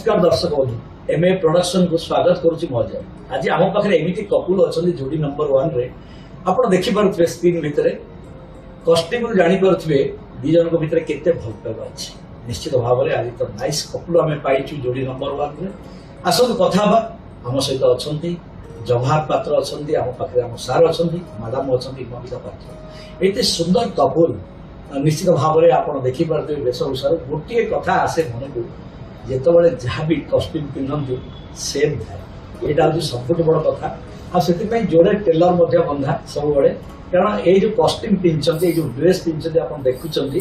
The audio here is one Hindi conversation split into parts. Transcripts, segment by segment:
नमस्कार दर्शक बंधु एमए प्रोडक्शन को स्वागत करुच्ची मजा आज आम पाखे एमती कपुल अच्छा जोड़ी नंबर 1 रे आप देखिपे स्क्रीन भितर कस्ट्यूम जापे दी जन भितर केते भल पाइबा अच्छी निश्चित भाव में आज तो नाइस कपुल आम पाइचु जोड़ी नंबर 1 रे आसतु कथा आम सहित अच्छा जवाहर पात्र अच्छा आम पाखे आम सार अच्छा मैडम अच्छा ममिता पात्र ये सुंदर कपुल निश्चित भाव में आप देखिपे वेशभूषा गोटे कथा आसे मन को जिते जहाँ भी कस्ट्यूम पिंधु सेम थाए यहाँ हूँ सबुठ बड़ कथा आपाई जोड़े टेलर बंधा सब बड़े कारण ये जो कस्ट्यूम पिंधे जो ड्रेस पिंधे आप देखुं ये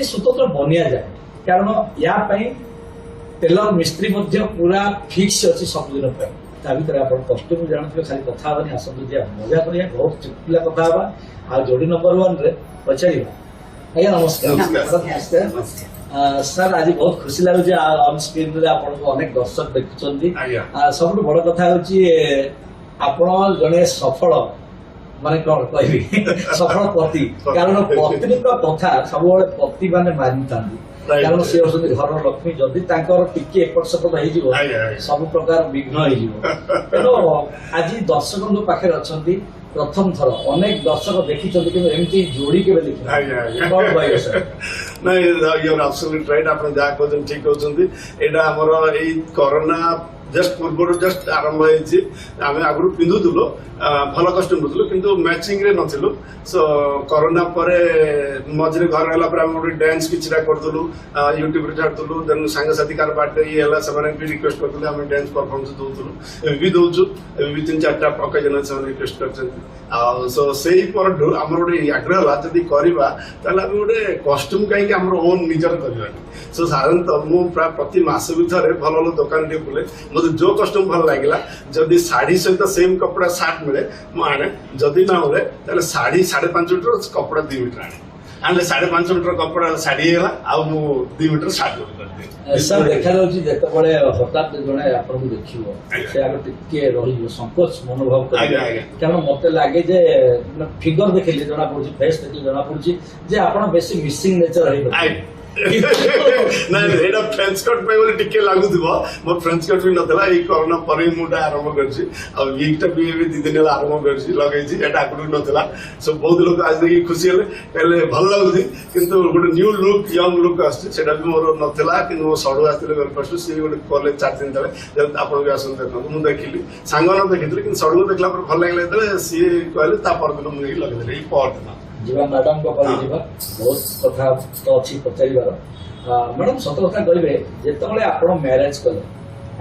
स्वतंत्र बनिया जाए कारण या टेलर मिस्त्री पूरा फिक्स अच्छी सबुदिन ता भर आप कस्ट्यूम जानते खाली कथा हेनी आसतु मजा करिया बहुत चुटकिला कथा आ जोड़ी नंबर 1 रे पचार आज्ञा नमस्कार सर आज बहुत खुशी लगुच ऑन स्क्रीन रे अनेक दर्शक देखुं सब बड़ कथा हूँ जड़े सफल माने कौन कह सफल पति कारण पत्नी कथा सब पति माने मानि था कारण सी हूँ घर लक्ष्मी जदि टिके एपट सेपट हो सब प्रकार विघ्न हो आज दर्शक पाखे अच्छा प्रथम थर अनेक दर्शक देखी एमती जोड़ी के राइट आप जहाँ कहते ठीक कहते यहाँ आमर यही कोरोना जस्ट पूर्व जस्ट आरंभ होमें आगु पिंधुलु भल कस्ट्यूम पिंधुलु किंतु मैचिंग रे नथिलु सो कोरोना परे मझे घर है गोटे डांस किछटा करदुलु यूट्यूब रे छाड़ुलु देन सांगसाथी कार बर्थडे ये हला से भी रिक्वेस्ट करदुलु हम डांस परफॉर्मेंस दउतुलु भी दउछु भी 3-4टा ओकेजन से रिक्वेस्ट करछन सो सेही पर हमर गोटे आग्रह हला जदी करबा ताला हम गोटे कस्ट्यूम काई के हमर ओन निजर करबा सो साधारणतः मु प्राय प्रति मास भीतर भल भल दुकान टे बुले मते जो कस्ट्यूम भल लागिला जदी साड़ी सहित सेम कपड़ा सार्ट मिले मु आने जदी ना मिले ताले साड़ी 5.5 मीटर कपड़ा 2 मीटर आने 5.5 मीटर कपड़ा साड़ी है आ 2 मीटर सार्ट कर सर देखा जिते हठात जड़े आपको देखिए संकोच मनोभाव कारण मत लगे फिगर देखिले जना पड़ी फेस देखिले जना पड़ी जे आप बेसी मिसिंग नेचर ना फ्रेंच कट पे टिके लगुवा मो फ्रेंच कट भी नाला ये कोरोना पर मुझे आरंभ करटा भी 2 दिन आरंभ कर लगे आगुरी नाला सो बहुत लोग आज देखिए खुशी हेले कहले भल लगुच किंतु गोटे न्यू लुक यंग लुक आसा भी मोर नाला कि मो सड़ू आसते फर्स्ट सी गोटे कॉलेज 4 दिन तले आप आसन देखते मुझे देखिली सांग देखी कि सड़ू देखला भल लगे सी कहले परदिन मुझे लगे परदिन जीवा मैडम को बहुत कथा तो अच्छी पचार मैडम सत कथा कहे जिते आप मैरेज कले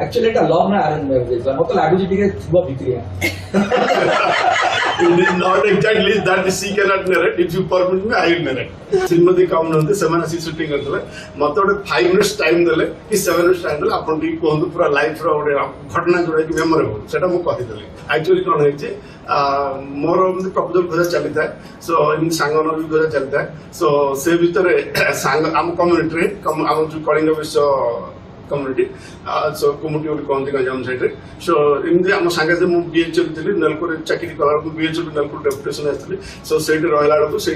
एक्चुअली एटा लव ना अरेंज मैरेज मत लगुच भिक्रिया It is not exactly that she cannot narrate. If you permit me, I will narrate. Shrimati कम नंदी से शूटिंग करते मत गोटे 5 मिनट्स टाइम देले कि 7 मिनट्स टाइम देले आपन टी कहंतु पूरा लाइफ रो गोटे घटना जोड़े कि मेमोरेबल सेटा मु कहि देली एक्चुअली कोन हेछि मोर प्रपोजल खोजा चली था सो इन सांगन भी खोजा चली था सो से भीतर सांग आम कम्युनिटी रे आम जो कलिंग विश्व कम्युनिटी सो कम्युनिटी गोटे कहते गंजाम साइड सो एमती आम सांगे मुझे बीएचओ थी नेलपुर चाकरी कला बीएचओ नेलपुर डेपुटेशन आसती सो से रहा बेलू से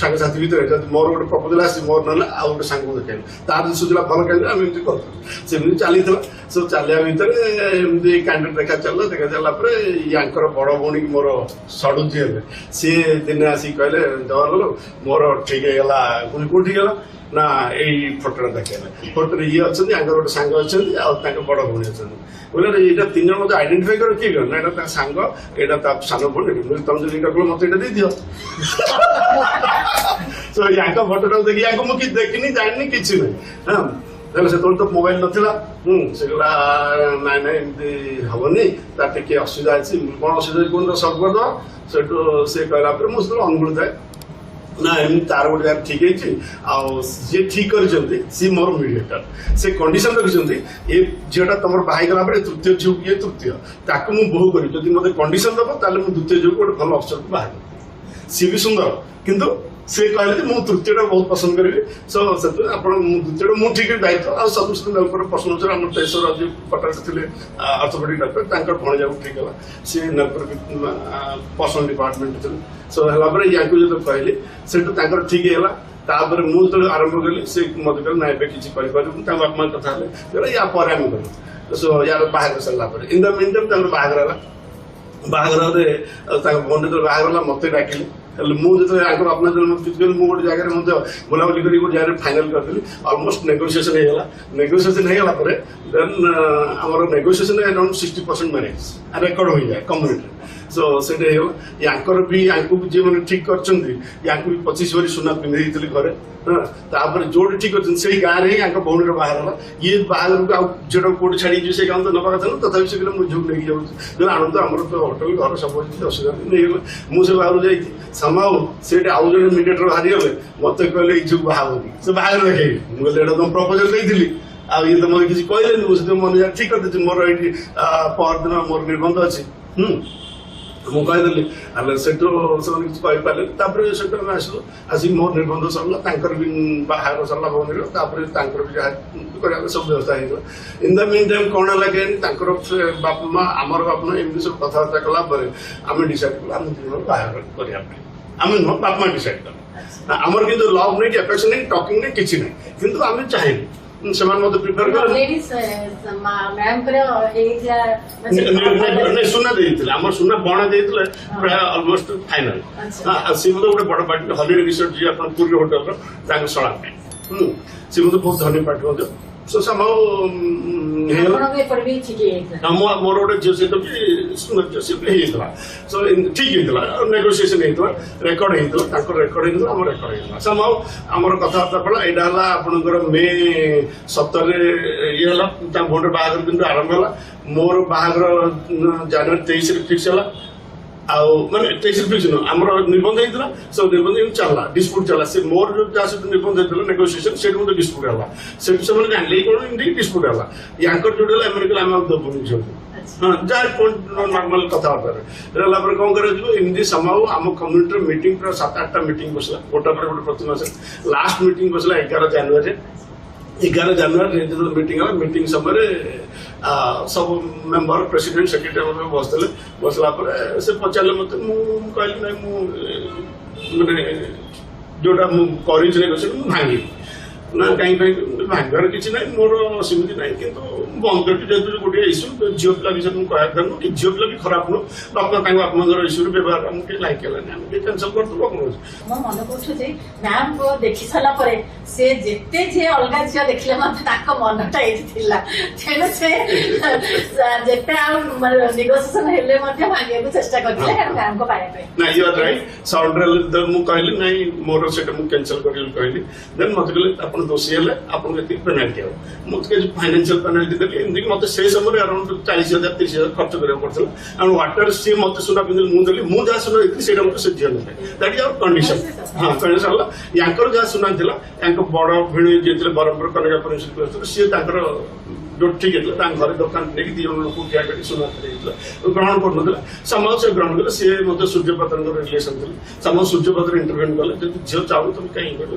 सांगे साथी भीतर मोर गोटे प्रपोजल आसी मोर ना आउ गोटे सांग देखे तार सुझला भल कैंडिडेट आम एमती कर चली सो चलिया भितर एमती कैंडिडेट देखा चल देखा चलला यार बड़ भौणी मोर सड़ुची हेले सी दिने आसिक कहले जवाहर मोर ठीक है कौटी गला ना यही फोटो देखे फोटो ये अच्छा गोटे सांग अच्छा बड़ भौणी अच्छा बोले ये 3 जन मत आइडेंटिफाई कर किए कर ना सांग यहाँ सान भौणी तुम जो इटा कल मत दे दियो सो या फोटोटा देखिए या मुझे देखनी जानी कि हाँ से तो मोबाइल नाला से कहला ना ना एमती हेनी तार टे असुविधा अच्छी कौन असुविधा कौन सल्व करद से कहला मुझे अनुगुण थाए ना एम तार गोटे यार ठीक है ठीक कर मोर मीडिएटर से कंडीशन रखिंट ये झीटा तुम बाहर तृतीय झील ये तृतीय ताकू मुझे बहु करी मत कंडीशन दब ताले मुझे द्वितीय झील गोटे भल अफसर को बाहर सी भी सुंदर किंतु से कहले मुझे तृतीयटा बहुत पसंद करी सो द्वितीय मुझे ठीक दायित्व आ सब प्रश्न उत्तर आम तेसर आज कटक थे अर्थोपेडिक डॉक्टर भणजा ठीक है सी नलपुर पर्सनल डिपार्टमेंट थे सो है या जो कहली से ठीक है ତାପରେ ମୁଁ ଯେତେବେଳେ ଆରମ୍ଭ କଲି ସେ ମତେ କହିଲେ ନା ଏବେ କିଛି କରିପାରିବୁନି ତାଙ୍କ ବାପା ମାଙ୍କ କଥା ହେଲେ କହିଲେ ୟା ପରେ ଆମେ କରିବୁ ସୋ ୟାର ବାହାଘର ସରିଲା ପରେ ଇନ୍ ଦ ମିନ୍ ଟାଇମ୍ ତାଙ୍କର ବାହାଘର ହେଲା ବାହାଘରରେ ତାଙ୍କ ଭଉଣୀ ଯେତେବେଳେ ବାହାଘର ହେଲା ମତେ ଡାକିଲେ ହେଲେ ମୁଁ ଯେତେବେଳେ ଆଙ୍କର ବାପା ଯେତେବେଳେ ମତେ କିଛି କଲି ମୁଁ ଗୋଟେ ଜାଗାରେ ମଧ୍ୟ ବୁଲାବୁଲି କରି ଗୋଟେ ଜାଗାରେ ଫାଇନାଲ କରିଥିଲି ଅଲମୋଷ୍ଟ ନେଗୋସିଏସନ ହେଇଗଲା ନେଗୋସିଏସନ ହେଇଗଲା ପରେ ଦେନ୍ ଆମର ନେଗୋସିଏସନ ଆରାଉଣ୍ଡ 60% ମ୍ୟାରେଜ୍ ରେକର୍ଡ ହୋଇଯାଏ କମ୍ୟୁନିଟିରେ ସୋ ସେଇଟା ହେଇଗଲା ୟାଙ୍କର ବି ୟାଙ୍କୁ ଯେଉଁମାନେ ଠିକ କରିଛନ୍ତି ୟାଙ୍କୁ ବି 25 ଭରି ସୁନା ପିନ୍ଧି ଦେଇଥିଲି ଘରେ ତାପରେ ଯୋଉଠି ଠିକ ଅଛନ୍ତି ସେଇ ଗାଁରେ ହିଁ ୟାଙ୍କ ଭଉଣୀର ବାହାଘର ହେଲା ଇଏ ବାହାଘରକୁ ଆଉ ଝିଅଟାକୁ କୋଉଠି ଛାଡ଼ିକି ଯିବେ ସେ ଗାଁ ତ ନେବା କଥା ନୁହଁ ତଥାପି ସେ କହିଲେ ମୁଁ ଝିଅକୁ ନେଇକି ଯାଉଛି ଯଦି ଆଣନ୍ତୁ ଆମର ତ ହୋଟେଲ ଘର ସବୁ ଅଛି ଅସୁବିଧା ନେଇଗଲେ ମୁଁ ସେ ବାହାଘରକୁ ଯାଇଛି ସାମାଉ ସେଠି ଆଉ ଜଣେ ମିଡିଏଟର ବାହାରିଗଲେ ମତେ କହିଲେ ଏଇ ଝିଅକୁ ବାହା ହବନି ସେ ବାହାଘର ଦେଖେଇବି ମୁଁ କହିଲି ଏଇଟା ତମ ପ୍ରପୋଜାଲ ଦେଇଥିଲି ଆଉ ଇଏ ତ ମତେ କିଛି କହିଲେନି ମୁଁ ସେଥିପାଇଁ ମନେ ଠିକ କରିଦେଇଛି ମୋର ଏଇଠି ପରଦିନ ମୋର ନିର୍ବନ୍ଧ ଅଛି ମୁଁ କହିଦେଲି ଆମେ ସେଠୁ ସେମାନେ କିଛି କହିପାରିଲେନି ତାପରେ ସେଠୁ ଆମେ ଆସିଲୁ ଆସିକି ମୋ ନିର୍ବନ୍ଧ ସରିଲା ତାଙ୍କର ବି ବାହାଘର ସରିଲା ଭଉଣୀର ତାପରେ ତାଙ୍କର ବି ଯାହା କରିବା ସବୁ ବ୍ୟବସ୍ଥା ହେଇଗଲା ଇନ୍ ଦ ମିନ୍ ଟାଇମ୍ କ'ଣ ହେଲା କେଜାଣି ତାଙ୍କର ବାପା ମା ଆମର ବାପା ମା ଏମିତି ସବୁ କଥାବାର୍ତ୍ତା କଲା ପରେ ଆମେ ଡିସାଇଡ୍ କଲୁ ଆମେ ଦୁଇ ଜଣ ବାହାଘର କରିବା ପାଇଁ ଆମେ ନୁହଁ ବାପା ମା ଡିସାଇଡ୍ କଲେ ଆମର କିନ୍ତୁ ଲଭ୍ ନାହିଁ ଆଫେକ୍ସନ୍ ନାହିଁ ଟକିଂ ନାହିଁ କିଛି ନାହିଁ କିନ୍ତୁ ଆମେ ଚାହିଁଲୁ ସେମାନେ ମତେ ପ୍ରିଫର କଲେ ସୁନା ଦେଇଥିଲେ ଆମର ସୁନା ବଣା ଦେଇଥିଲେ ପ୍ରାୟ ଅଲମୋଷ୍ଟ ଫାଇନାଲ ସିଏ ମତେ ଗୋଟେ ବଡ ପାର୍ଟି ହଲିଡେ ରିସୋର୍ଟ ଯିଏ ଆପଣ ପୁରୀ ହୋଟେଲର ତାଙ୍କ ଶଳା ପାଇଁ ସିଏ ମତେ ବହୁତ ଧନୀ ପାର୍ଟି ମଧ୍ୟ ସୋ ସାମାଉ ହେଇଗଲା ମୋର ଗୋଟେ ଝିଅ ସହିତ ବି ସୁନ୍ଦର ଝିଅ ସିଏ ବି ହେଇଯାଇଥିଲା ସୋ ଠିକ ହେଇଥିଲା ନେଗୋସିଏସନ ହେଇଥିଲା ରେକର୍ଡ ହେଇଥିଲା ତାଙ୍କର ରେକର୍ଡ ହେଇଥିଲା ଆମର ରେକର୍ଡ ହେଇଥିଲା ସାମାଉ ଆମର କଥାବାର୍ତ୍ତା ପଡିଲା ଏଇଟା ହେଲା ଆପଣଙ୍କର ମେ 17ରେ ଇଏ ହେଲା ତାଙ୍କ ଭଉଣୀର ବାହାଘର କିନ୍ତୁ ଆରମ୍ଭ ହେଲା ମୋର ବାହାଘର ଜାନୁଆରୀ 23ରେ ଫିକ୍ସ ହେଲା ଆଉ ମାନେ 23ରେ ଫିକ୍ସ ନୁହଁ ଆମର ନିର୍ବନ୍ଧ ହେଇଥିଲା ସବୁ ନିର୍ବନ୍ଧ ଏମିତି ଚାଲିଲା ଡିସ୍ପ୍ୟୁଟ୍ ଚାଲିଲା ସେ ମୋର ଯୋଉ ଯାହା ସହିତ ନିର୍ବନ୍ଧ ହେଇଥିଲା ନେଗୋସିଏସନ ସେଇଠି ମଧ୍ୟ ଡିସ୍ପ୍ୟୁଟ୍ ହେଲା ସେଠି ସେମାନେ ଜାଣିଲେ କ'ଣ ଏମିତି ଡିସ୍ପ୍ୟୁଟ୍ ହେଲା ୟାଙ୍କର ଯୋଉଠି ହେଲା ଏମାନେ କହିଲେ ଆମେ ଆଉ ଦେବୁନି ଝିଅକୁ ହଁ ଯାହା ନର୍ମାଲ କଥାବାର୍ତ୍ତାରେ ହେଲା ପରେ କ'ଣ କରାଯିବ ଏମିତି ସମାଉ ଆମ କମ୍ୟୁନିଟିର ମିଟିଂ ପୁରା 7-8ଟା ମିଟିଂ ବସିଲା ଗୋଟା ପରେ ଗୋଟେ ପ୍ରତି ମାସରେ ଲାଷ୍ଟ ମିଟିଂ ବସିଲା 11 ଜାନୁଆରୀରେ 11 ଜାନୁଆରୀରେ ଯେତେବେଳେ ମିଟିଂ ହେଲା ମିଟିଂ ସମୟରେ ସବୁ ମେମ୍ବର ପ୍ରେସିଡେଣ୍ଟ ସେକ୍ରେଟାରୀ ବସିଥିଲେ ବସିଲା ପରେ ସେ ପଚାରିଲେ ମତେ ମୁଁ କହିଲି ନାଇଁ ମୁଁ ମାନେ ଯୋଉଟା ମୁଁ କରିଛି ନେଗୋସିଏସନ ମୁଁ ଭାଙ୍ଗିବି ନା କାହିଁକି ଭାଙ୍ଗିବାର କିଛି ନାହିଁ ମୋର ସେମିତି ନାହିଁ କିନ୍ତୁ ବନ୍ଦ କରିବି ଯେହେତୁ ଗୋଟିଏ ଇସ୍ୟୁ ଝିଅ ପିଲା ବିଷୟରେ ମୁଁ କହିବା କଥା ନୁହଁ କି ଝିଅ ପିଲା ବି ଖରାପ ନୁହଁ ବାପା ତାଙ୍କ ବାପା ମାଙ୍କର ଇସ୍ୟୁରେ ବ୍ୟବହାର ଆମକୁ ଟିକେ ଲାଇକ୍ ହେଲାନି ଆମେ ଟିକେ କ୍ୟାନସଲ କରିଦେବୁ କ'ଣ ଅଛି ମୋ ମନେ ପଡୁଛି ଯେ ମ୍ୟାମ୍ କୁ ଦେଖି ସାରିଲା ପରେ ସେ ଯେତେ ଯେ ଅଲଗା ଝିଅ ଦେଖିଲେ ମଧ୍ୟ ତାଙ୍କ ମନଟା ଏଇଠି ଥିଲା ତେଣୁ ସେ ଯେତେ ଆଉ ନେଗୋସିଏସନ ହେଲେ ମଧ୍ୟ ଭାଙ୍ଗିବାକୁ ଚେଷ୍ଟା କରିଥିଲେ ମ୍ୟାମ୍ କୁ ପାଇବା ପାଇଁ ନା ୟୁ ଆର୍ ରାଇଟ୍ ସାଉଣ୍ଡରେ ମୁଁ କହିଲି ନାଇଁ ମୋର ସେଇଟା ମୁଁ କ୍ୟାନସଲ କରିବି କହିଲି ଦେନ୍ ମତେ କହିଲେ ଆପଣ ଦୋଷୀ ହେଲେ ଆପଣଙ୍କୁ ଏତିକି ପେନାଲ୍ଟି ହେବ ମୁଁ କିଛି ଫାଇନାନ୍ସିଆଲ ପେନାଲ୍ଟି ଦେଲି ଏମିତିକି ମତେ ସେଇ ସମୟରେ ଆରାଉଣ୍ଡ 40,000 30,000 ଖର୍ଚ୍ଚ କରିବାକୁ ପଡିଥିଲା ଆଉ ୱାଟର ସିଏ ମତେ ସୁନା ପିନ୍ଧିଲି ମୁଁ ଦେଲି ମୁଁ ଯାହା ସୁନା ଦେଇଥିଲି ସେଇଟା ମତେ ସେ ଝିଅ ନେଲେ ଦ୍ୟାଟ୍ ଇଜ୍ ଆୱାର କଣ୍ଡିସନ ହଁ କଣ୍ଡିସନ ହେଲା ୟାଙ୍କର ଯାହା ସୁନା ଥିଲା ୟାଙ୍କ ବଡ ଭିଣେଇ ଯିଏ ଥିଲେ ବ୍ରହ୍ମପୁର କନେକା ପରମେଶ୍ୱର ସିଏ ତାଙ୍କର ଯୋଉଠି ଠିକ ହେଇଥିଲା ତାଙ୍କ ଘରେ ଦୋକାନ ନେଇକି 2 ଜଣ ଲୋକ ଠିଆ କରି ସୁନା ଦେଇଥିଲା ଗ୍ରହଣ କରୁନଥିଲା ସମାଜ ସେ ଗ୍ରହଣ କଲେ ସିଏ ମଧ୍ୟ ସୂର୍ଯ୍ୟପତ୍ରଙ୍କର ରିଲେସନ ଥିଲେ ସମାଜ ସୂର୍ଯ୍ୟପତ୍ର ଇଣ୍ଟରଭେନ୍ କଲେ ଯଦି ଝିଅ ଚାହୁଁ ତମେ କାହିଁକି କରିବ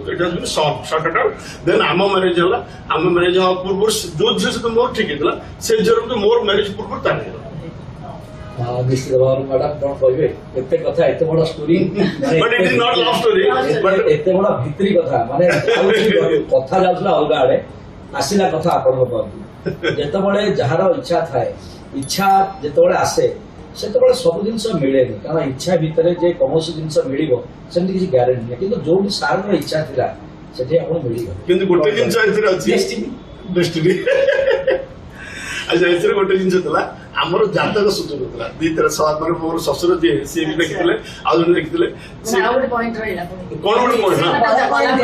ଏଇଟା ହଉଛି ସର୍ଟ ଆଉଟ୍ ଦେନ୍ ଆମ ମ୍ୟାରେଜ ହେଲା ଆମ ମ୍ୟାରେଜ ହବା ପୂର୍ବରୁ ଯୋଉ ଝିଅ ସହିତ ମୋର ଠିକ ହେଇଥିଲା ସେ ଝିଅର ମୋର ମ୍ୟାରେଜ ପୂର୍ବରୁ ତାର ହେଇଗଲା ନିଶ୍ଚିତ ଭାବରେ ମ୍ୟାଡାମ କ'ଣ କହିବେ ଏତେ କଥା ଏତେ ବଡ ଷ୍ଟୋରି ଏତେ ବଡ ଭିତରି କଥା ମାନେ କଥା ଯାଉଥିଲା ଅଲଗା ଆଡେ ଆସିଲା କଥା ଆପଣଙ୍କ ପାଖକୁ ଯେତେବେଳେ ଯାହାର ଇଚ୍ଛା ଥାଏ ଇଚ୍ଛା ଯେତେବେଳେ ଆସେ ସେତେବେଳେ ସବୁ ଜିନିଷ ମିଳେନି କାରଣ ଇଚ୍ଛା ଭିତରେ ଯେ କୌଣସି ଜିନିଷ ମିଳିବ ସେମିତି କିଛି ଗ୍ୟାରେଣ୍ଟି ନାହିଁ କିନ୍ତୁ ଯୋଉଠି ସାରର ଇଚ୍ଛା ଥିଲା ସେଠି ଆପଣ ମିଳିବ କିନ୍ତୁ ଗୋଟେ ଜିନିଷ ଏଥିରେ ଅଛି ଡେଷ୍ଟିନି ଆଚ୍ଛା ଏଥିରେ ଗୋଟେ ଜିନିଷ ଥିଲା ଆମର ଜାତକ ସୂଚକ ଥିଲା ଦିଥର ମାନେ ମୋର ଶ୍ୱଶୁର ଯିଏ ସିଏ ବି ଦେଖିଥିଲେ ଆଉ ଜଣେ ଦେଖିଥିଲେ ଆଉ ଗୋଟେ ପଏଣ୍ଟ ରହିଲା କଣ ଗୋଟେ ପଏଣ୍ଟ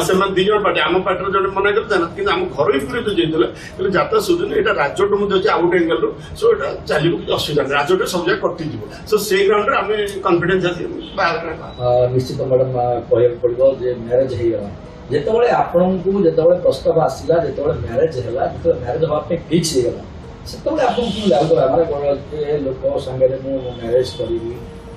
ସେମାନେ 2 ଜଣ ପାର୍ଟି ଆମ ପାର୍ଟିର ଜଣେ ମନା କରିଥିଲା ନା କିନ୍ତୁ ଆମ ଘରୋଇ ପୁରୀ ଯୋଉ ଯାଇଥିଲେ କହିଲେ ଜାତକ ସୂଚନା ଏଇଟା ରାଜୋଟ ମଧ୍ୟ ଅଛି ଆଉ ଗୋଟେ ଏଙ୍ଗେଲରୁ ସୋ ଏଇଟା ଚାଲିବ କିଛି ଅସୁବିଧା ନାହିଁ ରାଜୋଟ ସବୁ ଜାଗା କଟିଯିବ ସୋ ସେଇ ଗ୍ରାଉଣ୍ଡରେ ଆମେ କନଫିଡେନ୍ସ ଅଛି ବାହାଘର ନିଶ୍ଚିତ ମ୍ୟାଡାମ କହିବାକୁ ପଡିବ ଯେ ମ୍ୟାରେଜ ହେଇଗଲା ଯେତେବେଳେ ଆପଣଙ୍କୁ ଯେତେବେଳେ ପ୍ରସ୍ତାବ ଆସିଲା ଯେତେବେଳେ ମ୍ୟାରେଜ ହେଲା ଯେତେବେଳେ ମ୍ୟାରେଜ ହବା ପାଇଁ ଫିକ୍ସ ହେଇଗଲା ସେତେବେଳେ ଆପଣଙ୍କୁ ଲାଗୁଥିଲା ମାନେ ଏ ଲୋକ ସାଙ୍ଗରେ ମୁଁ ମ୍ୟାରେଜ କରିବି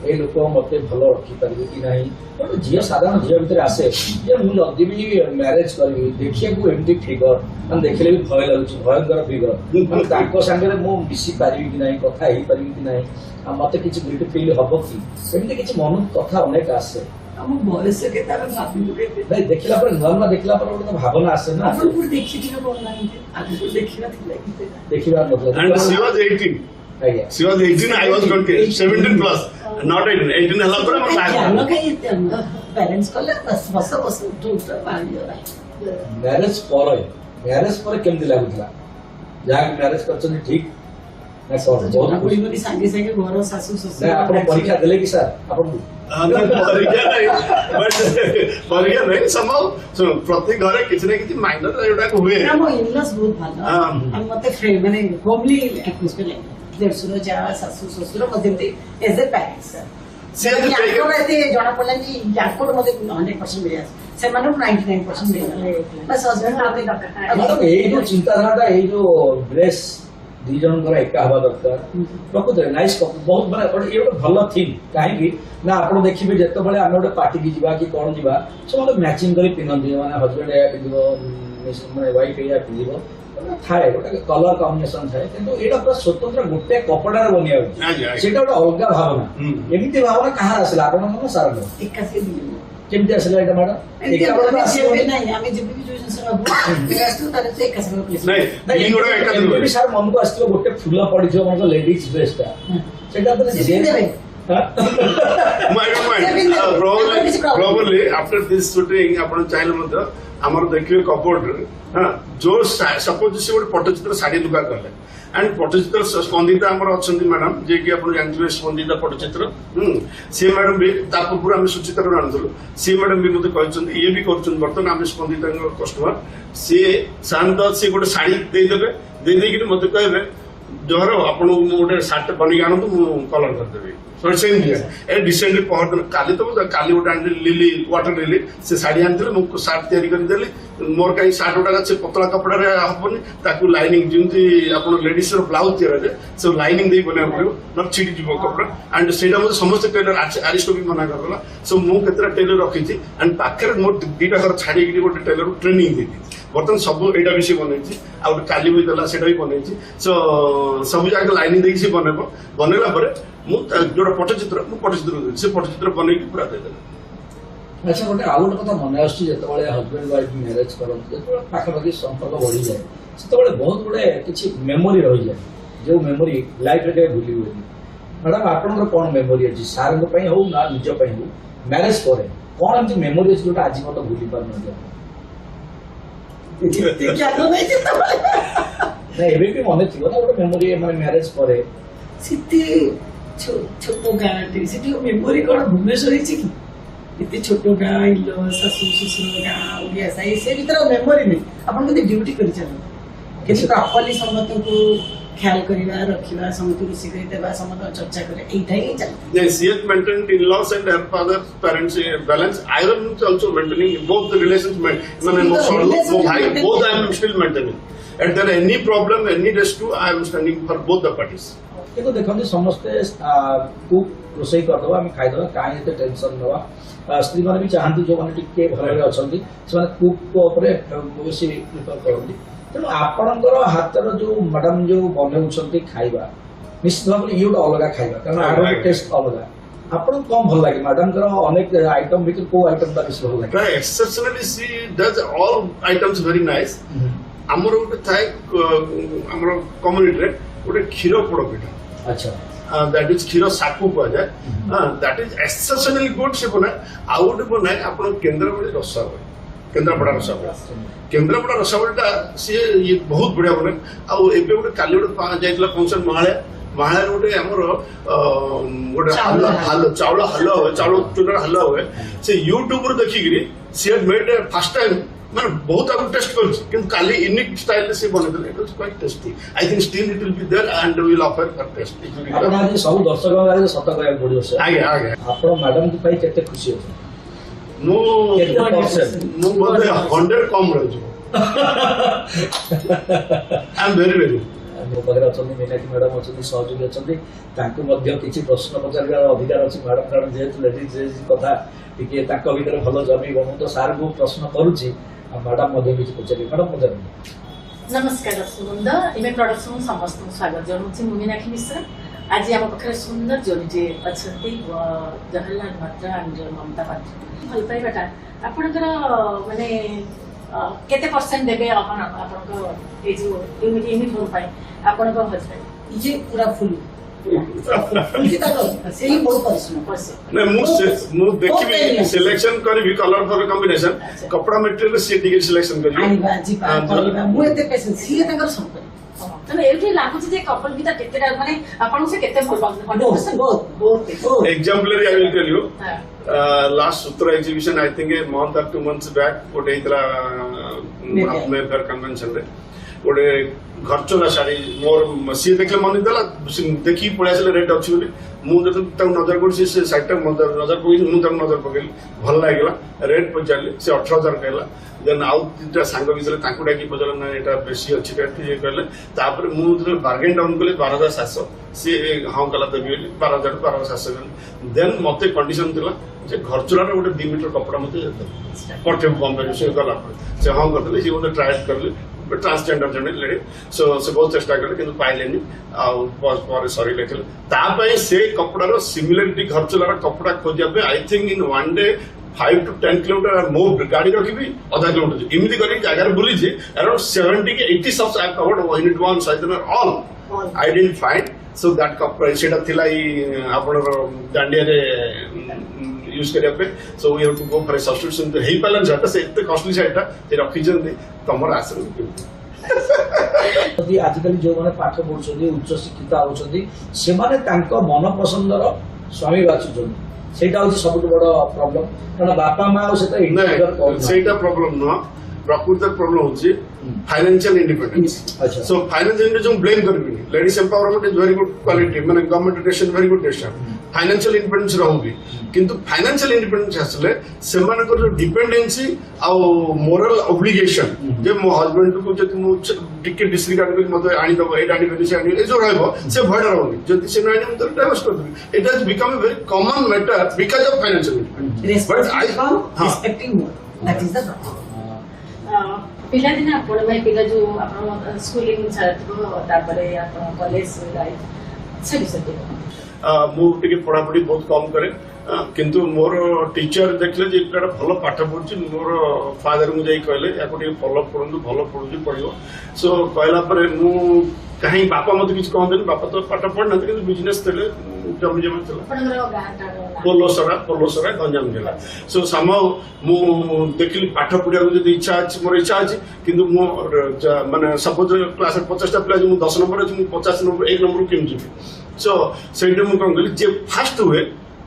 ଏ ଲୋକ ମତେ ଭଲ ରଖିପାରିବେ କି ନାହିଁ ଗୋଟେ ଝିଅ ସାଧାରଣ ଝିଅ ଭିତରେ ଆସେ ଯେ ମୁଁ ଯଦି ବି ମ୍ୟାରେଜ କରିବି ଦେଖିବାକୁ ଏମିତି ଫିଗର ମାନେ ଦେଖିଲେ ବି ଭୟ ଲାଗୁଛି ଭୟଙ୍କର ଫିଗର ମାନେ ତାଙ୍କ ସାଙ୍ଗରେ ମୁଁ ମିଶି ପାରିବି କି ନାହିଁ କଥା ହେଇପାରିବି କି ନାହିଁ ଆଉ ମତେ କିଛି ଗିଲ୍ଟ ଫିଲ୍ ହବ କି ଏମିତି କିଛି ମନକୁ କଥା ଅନେକ ଆସେ ଆମ ବୟସ କେତେ ଆମେ ଭାବିଲୁ କେତେ ନାଇଁ ଦେଖିଲା ପରେ ନୂଆ ନୂଆ ଦେଖିଲା ପରେ ଗୋଟେ ତ ଭାବନା ଆସେ ନା ଆପଣଙ୍କୁ ଦେଖିଥିବେ ଭଲ ଲାଗନ୍ତି ଆଗକୁ ଦେଖିନଥିଲେ କେତେ ଦେଖିବା ନଥିଲା And she was 18. ଆଜ୍ଞା She was 18, I was 20. 17 plus. Not 18. 18 ହେଲା ପରେ ଆମର ବାହା ଜ୍ଞାନ ହେଲା। କାହିଁ ପ୍ୟାରେଣ୍ଟସ୍ କଲେ ବସ ବସ ଉଠୁ ଉଠ ବାହାରିଗଲା ମ୍ୟାରେଜ ପରେ କେମିତି ଲାଗୁଥିଲା ଯାହାକୁ ମ୍ୟାରେଜ କରିଛନ୍ତି ଠିକ ନା କଣ ବହୁତ ଜଣା ପଡିବନି ସାଙ୍ଗେ ସାଙ୍ଗେ ଘର ଶାଶୁ ନା ଆପଣ ପରୀକ୍ଷା ଶ୍ୱଶୁର ଦେଲେ କି ସାର୍ ଆପଣଙ୍କୁ ପରୀକ୍ଷା ନାହିଁ ପରୀକ୍ଷା ନାହିଁ somehow ଶୁଣ ପ୍ରତି ଘରେ କିଛି ନା କିଛି ମାଇନର ଏଗୁଡାକ ହୁଏ। ଆମ ଇନଲସ୍ ବହୁତ ଭଲ ହଁ। ଆଉ ମତେ ମାନେ ହୋମଲି ଆଟମୋସ୍ଫିୟର ଲାଗେ ଦେଢଶୁର ଯାହା ଶାଶୁ ଶ୍ୱଶୁର ମତେ ଯେମିତି ଏଜ ଏ ପ୍ୟାରେଣ୍ଟସ୍ ସେ ଯଦି ୟାଙ୍କର ଏତେ ଜଣା ପଡିଲାନି ୟାଙ୍କର ମତେ 100% ମିଳିଲା ସେମାନଙ୍କୁ 99% ମିଳିଲା ବାସ୍ ହଜବେଣ୍ଡ ମ୍ୟାଡାମ ଏଇ ଯୋଉ ଚିନ୍ତାଧାରାଟା ଏଇ ଯୋଉ ଡ୍ରେସ୍ ଦି ଜଣଙ୍କର ଏକା ହବା ଦରକାର ପ୍ରକୃତରେ ନାଇସ୍ ବହୁତ ମାନେ ଇଏ ଗୋଟେ ଭଲ ଥିମ୍ କାହିଁକି ନା ଆପଣ ଦେଖିବେ ଯେତେବେଳେ ଆମେ ଗୋଟେ ପାର୍ଟିକି ଯିବା କି କଣ ଯିବା ସେମାନେ ମ୍ୟାଚିଂ କରି ପିନ୍ଧନ୍ତି ମାନେ ହଜବେଣ୍ଡ ଏଇଆ ପିନ୍ଧିବ ମାନେ ୱାଇଫ୍ ଏଇଆ ପିନ୍ଧିବ ଥାଏ ଗୋଟେ କଲର କମ୍ବିନେସନ ଥାଏ କିନ୍ତୁ ଏଇଟା ପୁରା ସ୍ୱତନ୍ତ୍ର ଗୋଟେ କପଡାରେ ବନିଆ ହଉଛି ଆଜ୍ଞା, ଆଜ୍ଞା। ସେଇଟା ଗୋଟେ ଅଲଗା ଭାବନା ହୁଁ। ଏମିତି ଭାବନା କାହାର ଆସିଲା ଆପଣଙ୍କର ନା ସାରଙ୍କର ଏକା ସେ ଦିନ କେମିତି ଆସିଲା ଏଇଟା ମ୍ୟାଡାମ ଏକା ବେଳେ ତ ଆସିବନି। ନାହିଁ ଆମେ ଯେବେ ବି ଯୋଉ ଜିନିଷ ଭାବୁ ଆସିଥିବ ତାହେଲେ ସେ ଏକା ସାଙ୍ଗରେ place ନାଇଁ ନାଇଁ, ଇ ଗୁଡା ଏକା ଏମିତି ବି ସାର୍ ମନକୁ ଆସିଥିବ ଗୋଟେ ଫୁଲ ପଡିଥିବ ମନକୁ ଲେଡିଜ ଡ୍ରେସ୍ ଟା ସେଇଟା ତ ସେ ପିନ୍ଧିଦେବେ। probably after this shooting ଆପଣ ଚାହିଁଲେ ମଧ୍ୟ ଆମର ଦେଖିବେ କପୋର୍ଡରେ ଯୋଉ ସପୋଜ ସେ ଗୋଟେ ପଟ୍ଟଚିତ୍ର ଶାଢୀ ଲୁଗା କଲେ ଆଣ୍ଡ ପଟ୍ଟଚିତ୍ର ସ୍ପନ୍ଦିତା ଆମର ଅଛନ୍ତି ମ୍ୟାଡାମ ଯିଏକି ଆପଣ ଜାଣିଥିବେ ସ୍ପନ୍ଦିତା ପଟ୍ଟଚିତ୍ର ସେ ମ୍ୟାଡାମ ବି ତା ପୂର୍ବରୁ ଆମେ ସୁଚିତ୍ରାରୁ ଆଣୁଥିଲୁ ସେ ମ୍ୟାଡାମ ବି ମତେ କହିଛନ୍ତି ଇଏ ବି କରୁଛନ୍ତି ବର୍ତ୍ତମାନ ଆମେ ସ୍ପନ୍ଦିତାଙ୍କ କଷ୍ଟମର ସିଏ ସାଧାରଣତଃ ସିଏ ଗୋଟେ ଶାଢୀ ଦେଇଦେବେ ଦେଇଦେଇକିରି ମତେ କହିବେ ଜହର ଆପଣଙ୍କୁ ମୁଁ ଗୋଟେ ସାର୍ଟ ବନେଇକି ଆଣନ୍ତୁ ମୁଁ କଲର କରିଦେବି ସେମିତି ରିସେଣ୍ଟଲି ପହରଦିନ କାଲି କାଲି ଗୋଟେ ଆଣିଲି ଲିଲି ୱାଟର ଲିଲି ସେ ଶାଢୀ ଆଣିଥିଲେ ମୁଁ ସାର୍ଟ ତିଆରି କରିଦେଲି ମୋର କାହିଁ ସାର୍ଟ ଗୁଡାକ ସେ ପତଳା କପଡାରେ ହବନି ତାକୁ ଲାଇନିଂ ଯେମିତି ଆପଣ ଲେଡିଜ ର ବ୍ଲାଉଜ ତିଆରି ସେ ଲାଇନିଂ ଦେଇ ବନେଇବାକୁ ପଡିବ ନହେଲେ ଛିଡିଯିବ କପଡା ଆଣ୍ଡ ସେଇଟା ମତେ ସମସ୍ତେ ଟେଲର ଆରିଷ୍ଟୋ ବି ମନା କରିଦେଲା ସୋ ମୁଁ କେତେଟା ଟେଲର ରଖିଛି ଆଣ୍ଡ ପାଖରେ ମୋର ଦିଟା ଘର ଛାଡିକି ଗୋଟେ ଟେଲର ଟ୍ରେନିଂ ଦେଇଛି ବର୍ତ୍ତମାନ ସବୁ ଏଇଟା ବି ସେ ବନେଇଛି ଆଉ ଗୋଟେ କାଲି ବି ଦେଲା ସେଇଟା ବି ବନେଇଛି ସୋ ସବୁ ଯାକ ଲାଇନିଂ ଦେଇକି ସେ ବନେଇଲା ପରେ ମୁଁ ଯୋଉଟା ପଟ୍ଟଚିତ୍ର ମୁଁ ପଟ୍ଟଚିତ୍ର ଦେଉଛି ସେ ପଟ୍ଟଚିତ୍ର ବନେଇକି ପୁରା ଦେଇଦେଲା। ଆଚ୍ଛା ଗୋଟେ ଆଉ ଗୋଟେ କଥା ମନେ ଆସୁଛି ଯେତେବେଳେ ହଜବେଣ୍ଡ ୱାଇଫ୍ ମ୍ୟାରେଜ କରନ୍ତି ଯେତେବେଳେ ପାଖାପାଖି ସମ୍ପର୍କ ବଢିଯାଏ ସେତେବେଳେ ବହୁତ ଗୁଡେ କିଛି ମେମୋରି ରହିଯାଏ ଯୋଉ ମେମୋରି ଲାଇଫରେ କେବେ ଭୁଲି ହୁଏନି ମ୍ୟାଡାମ ଆପଣଙ୍କର କଣ ମେମୋରି ଅଛି ସାରଙ୍କ ପାଇଁ ହଉ ନା ନିଜ ପାଇଁ ହଉ ମ୍ୟାରେଜ ପରେ କଣ ଏମିତି ମେମୋରି ଅଛି ଯୋଉଟା ଆଜି ମଧ୍ୟ ଭୁଲି ପାରୁନାହାନ୍ତି ଆପଣ? ଜ୍ଞାନ ନାହିଁ ଯେତେବେଳେ ନାଇଁ ଏବେ ବି ମନେ ଥିବ ନା ଗୋଟେ ମେମୋରି ମାନେ ମ୍ୟାରେଜ ପରେ ସେଠି ଛୋଟ ଗାଁଟି ସେଠି ମେମୋରି କଣ ଭୁବନେଶ୍ୱର ହେଇଛି କି ଏତେ ଛୋଟ ଗାଁ ଇଲ ଶାଶୁ ଶ୍ୱଶୁର ଗାଁ ଓଡ଼ିଆ ସାହି ସେ ଭିତରେ ମେମୋରି ନାହିଁ ଆପଣ ଯଦି ଡ୍ୟୁଟି କରିଚାଲନ୍ତି କିନ୍ତୁ ପ୍ରପରଲି ସମସ୍ତଙ୍କୁ ଖ୍ୟାଲ କରିବା ରଖିବା ସମସ୍ତଙ୍କୁ ରୋଷେଇ କରିଦେବା ସମସ୍ତଙ୍କ ଚର୍ଚ୍ଚା କରିବା ଏଇଟା ହିଁ ଚାଲିଛି Yes, she has maintained in-laws and her father's parents balance. I am also maintaining both the relations. My bhai, both I am still maintaining. And there any problem, any rescue, I am standing for both the parties. କିନ୍ତୁ ଦେଖନ୍ତୁ ସମସ୍ତେ କୁକ୍ ରୋଷେଇ କରିଦେବା ଆମେ ଖାଇଦେବା କାହିଁ ଏତେ ଟେନସନ ନେବା ସ୍ତ୍ରୀ ମାନେ ବି ଚାହାନ୍ତି ଯୋଉମାନେ ଟିକେ ଭଲରେ ଅଛନ୍ତି ସେମାନେ କୁକ୍ ଉପରେ ବେଶୀ ପ୍ରିଫର କରନ୍ତି ତେଣୁ ଆପଣଙ୍କର ହାତର ଯୋଉ ମ୍ୟାଡାମ ଯୋଉ ବନଉଛନ୍ତି ଖାଇବା ନିଶ୍ଚିତ ଭାବରେ ଇଏ ଗୋଟେ ଅଲଗା ଖାଇବା କାରଣ ଆର ଗୋଟେ ଟେଷ୍ଟ ଅଲଗା ଆପଣଙ୍କୁ କଣ ଭଲ ଲାଗେ ମ୍ୟାଡାମଙ୍କର ଅନେକ ଆଇଟମ ଭିତରୁ କୋଉ ଆଇଟମଟା ବେଶୀ ଭଲ ଲାଗେ Exceptionally, she does all items very nice. ଆମର ଗୋଟେ ଥାଏ ଆମର କମ୍ୟୁନିଟିରେ ଗୋଟେ କ୍ଷୀର ପୋଡ ପିଠା ଆଚ୍ଛା ଦ୍ୟାଟ୍ ଇଜ କ୍ଷୀର ସାକୁ କୁହାଯାଏ ଦ୍ୟାଟ୍ ଇଜ ଏକ୍ସେପସନାଲି ଗୁଡ୍ ସେ ବନାଏ ଆଉ ଗୋଟେ ବନାଏ ଆପଣ କେନ୍ଦ୍ରାପଡ଼ା ରସାବଳି କେନ୍ଦ୍ରାପଡ଼ା ରସାବଳି କେନ୍ଦ୍ରାପଡ଼ା ରସାବଳିଟା ସିଏ ବହୁତ ବଢିଆ ବନାଏ ଆଉ ଏବେ ଗୋଟେ କାଲି ଗୋଟେ ଯାଇଥିଲା ଫଙ୍କସନ ମହାଳୟା ଗୋଟେ ଆମର ଗୋଟେ ଚାଉଳ ହାଲୁଆ ହୁଏ ଚାଉଳ ଚୁନାର ହାଲୁଆ ହୁଏ ସେ ୟୁଟ୍ୟୁବରୁ ଦେଖିକିରି ସିଏ ମେଡ୍ ଫାର୍ଷ୍ଟ ଟାଇମ୍ ମାନେ ବହୁତ ଆଗରୁ ଟେଷ୍ଟ କରିଛି କିନ୍ତୁ କାଲି ୟୁନିକ୍ ଷ୍ଟାଇଲରେ ସେ ବନେଇଥିଲେ it was quite tasty I think still it will be there and will offer for taste ଆପଣ ଆଜି ସବୁ ଦର୍ଶକଙ୍କ ଆଗରେ ସତ କହିବାକୁ ପଡିବ ସାର୍ ଆଜ୍ଞା ଆଜ୍ଞା ଆପଣ ମ୍ୟାଡାମଙ୍କ ପାଇଁ କେତେ ଖୁସି ଅଛନ୍ତି ମୁଁ କେତେ percent? ମୁଁ ବୋଧେ 100 କମ୍ ରହିଯିବ ଆଇ ଏମ୍ ଭେରି ଭେରି ମୋ ପାଖରେ ଅଛନ୍ତି ମୀନାକ୍ଷୀ ମ୍ୟାଡାମ ଅଛନ୍ତି ସହଯୋଗୀ ଅଛନ୍ତି ତାଙ୍କୁ ମଧ୍ୟ କିଛି ପ୍ରଶ୍ନ ପଚାରିବାର ଅଧିକାର ଅଛି ମ୍ୟାଡାମ କାରଣ ଯେହେତୁ ଲେଡିଜ କଥା ଟିକେ ତାଙ୍କ ଭିତରେ ଭଲ ଜମିବ ମୁଁ ତ ସାର୍ଙ୍କୁ ପ୍ରଶ୍ନ କରୁଛି ଆଉ ମ୍ୟାଡାମ ମଧ୍ୟ କିଛି ପଚାରିବେ ମ୍ୟାଡାମ ପଚାରନ୍ତୁ ନମସ୍କାର ଦର୍ଶକ ବୃନ୍ଦ ଏବେ ପ୍ରଡକ୍ସନ ସମସ୍ତଙ୍କୁ ସ୍ୱାଗତ ଜଣାଉଛି ମୁଁ ମୀନାକ୍ଷୀ ମିଶ୍ର आज आम पाखे सुंदर जोड़ीटे अच्छा जवाहरलाल भट्ट एंड ममता पात्र भल पाइबाटा आपणकर माने केते परसेंट देबे आपन जो यूनिफॉर्म पाई आपन हस्बैंड ये पूरा फुल से ही बहुत परिश्रम नहीं देखिए सिलेक्शन करी कलर फॉर कॉम्बिनेशन अच्छा। कपड़ा मटेरियल से टिके सिलेक्शन करी आनिबा जिबा करबा मु एते पेशेंस सिए ताकर सब तने एठी लागुची जे कपल भी केते माने आपन से केते भल बहुत बहुत बहुत एग्जांपलरी आई विल टेल यू हां लास्ट सूत्र exhibition I think a month और 2 months बैक गोटे इतला में फेयर कन्वेंशन रे गोटे घर चला शाड़ी मोर सी देखले मन देला देखी पळै आसले रेट अछि बोली मु जब नजर कर से साइड नजर पकई मु नजर पकईली भल लगे रेट पचारे से 18,000 कहला देन आउ दुटा सांग भी डाकी पचार ना यहाँ बेसी अच्छी कहले तापर मुझे बार्गेन डाउन कले 12,700 सी हाँ कला देवी 12,000 12,700 कहले देन मत कंडीशन थिला जे घर चलार गोटे 2 मीटर कपड़ा मत पठे बम्बे से गला से हाँ करते सी मत ट्राए करले ट्रांसजेंडर जने लेडी सो से बहुत चेष्टा कले किंतु पाइलेनी आ सॉरी लिखले तापय से कपड़ार सिमिलरिटी घर चलार कपड़ा खोजिया पे I think in one day 5 to 10 kilometre move गाड़ी रखी आधा किलोमीटर इमती कर जगह बुली अराउंड 70 to 80 सब्स I covered in one side all I didn't find so that कपड़ा सेटा थिला आपण दांडिया रे यूज करिया पे so we have to go for substitution तो हेई पालन जाता से इतने कॉस्टली साइडटा जे रखी जंदी तमर आसर ଯଦି ଆଜିକାଲି ଯୋଉମାନେ ପାଠ ପଢୁଛନ୍ତି ଉଚ୍ଚ ଶିକ୍ଷିତ ହେଉଛନ୍ତି ସେମାନେ ତାଙ୍କ ମନ ପସନ୍ଦର ସ୍ୱାମୀ ବାଛୁଛନ୍ତି ସେଇଟା ହଉଛି ସବୁଠୁ ବଡ ପ୍ରୋବ୍ଲେମ କାରଣ ବାପା ମା ଆଉ ସେଟା ଇଣ୍ଟରଫିୟର କରୁନାହାନ୍ତି ସେଇଟା ପ୍ରୋବ୍ଲେମ ନୁହଁ ପ୍ରକୃତ ପ୍ରୋବ୍ଲେମ ହଉଛି फाइनेंशियल इंडिपेंडेंस अच्छा। सो फाइनेंशियल इंडिपेंडेंस ब्लेम करबी ladies empowerment is very good quality माने government decision very good decision financial independence रहूबी किंतु फाइनेंशियल इंडिपेंडेंस आसले सेमानकर जो डिपेंडेंसी आ मोरल ऑब्लिगेशन जे मो हस्बैंड को जति मु टिके डिसरिगार्ड कर मते आनी दबो एटा आनी बेनी से आनी ए जो रहबो से भड रहउनी जति से नानी मते डाइवोर्स कर देबी it has become a very common matter because of financial independence but I respecting more that is the पिलादिन आपण भाई पिला जो आपण स्कूलिंग छात्र तापरे आपण कॉलेज लाइफ से विषय मु टिके पढ़ापढ़ी बहुत कम करे किंतु मोर टीचर देखले जे एटा भल पाठ पढुची मोर फादर मु जाई कहले याको टिके फॉलो करंतु भल पढुची पढियो सो कहला परे मु कहीं बापा मत किछ कहंदे बापा तो पाठ पढ़ना किंतु बिजनेस तले जमी जमी चला आपणकर गाटा पोलोसरा गंजाम जिला सो समाउ मु देखली पाठ पढ़िया जदि इच्छा अछि मोर इच्छा अछि किंतु मो माने सपोज क्लास 50 टा प्ले मु 10 नंबर अछि मु 50 नंबर 1 नंबर केम जिबी सो सेइडे मु कोन गली जे फास्ट हुए